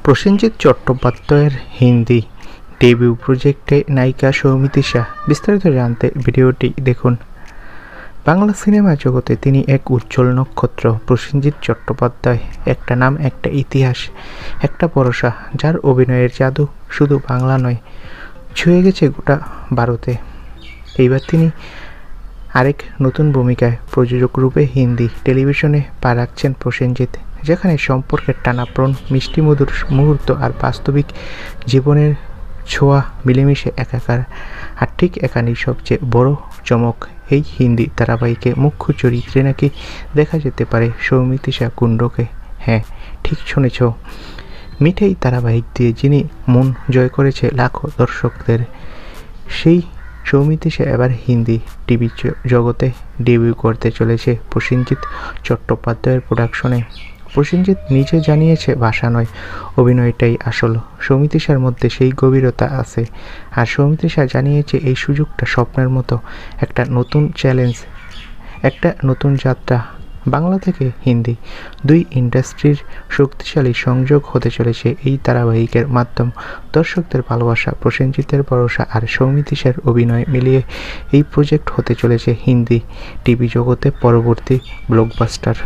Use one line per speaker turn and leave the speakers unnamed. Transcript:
প্রসেনজিৎ চট্টোপাধ্যায়ের হিন্দি ডেবিউ প্রজেক্টে নায়িকা সৌমিত্রিষা। বিস্তারিত জানতে ভিডিওটি দেখুন। বাংলা সিনেমা জগতে তিনি এক উজ্জ্বল নক্ষত্র। প্রসেনজিৎ চট্টোপাধ্যায় একটা নাম, একটা ইতিহাস, একটা ভরসা, যার অভিনয়ের জাদু শুধু বাংলা নয়, ছুঁয়ে গেছে গোটা ভারতে। এইবার তিনি আরেক নতুন ভূমিকায় প্রযোজক রূপে হিন্দি টেলিভিশনে পা রাখছেন প্রসেনজিৎ, যেখানে সম্পর্কের টানাপোড়েন, মিষ্টি মধুর মুহূর্ত আর বাস্তবিক জীবনের ছোঁয়া মিলেমিশে একাকার। আর ঠিক এখানেই সবচেয়ে বড় চমক, এই হিন্দি ধারাবাহিকে মুখ্য চরিত্রে নাকি দেখা যেতে পারে সৌমিত্রিষা কুণ্ডুকে। হ্যাঁ, ঠিক শুনেছ, মিঠাই ধারাবাহিক দিয়ে যিনি মন জয় করেছে লাখো দর্শকদের, সেই সৌমিত্রিষা এবার হিন্দি টিভি জগতে ডেবিউ করতে চলেছে প্রসেনজিৎ চট্টোপাধ্যায়ের প্রোডাকশনে। প্রসেনজিৎ নিজে জানিয়েছে, ভাষা নয়, অভিনয়টাই আসল। সৌমিত্রিষার মধ্যে সেই গভীরতা আছে। আর সৌমিত্রিষা জানিয়েছে, এই সুযোগটা স্বপ্নের মতো, একটা নতুন চ্যালেঞ্জ, একটা নতুন যাত্রা। বাংলা থেকে হিন্দি দুই ইন্ডাস্ট্রির শক্তিশালী সংযোগ হতে চলেছে এই ধারাবাহিকের মাধ্যম। দর্শকদের ভালোবাসা, প্রসেনজিতের ভরসা আর সৌমিত্রিষার অভিনয় মিলিয়ে এই প্রজেক্ট হতে চলেছে হিন্দি টিভি জগতে পরবর্তী ব্লকবাস্টার।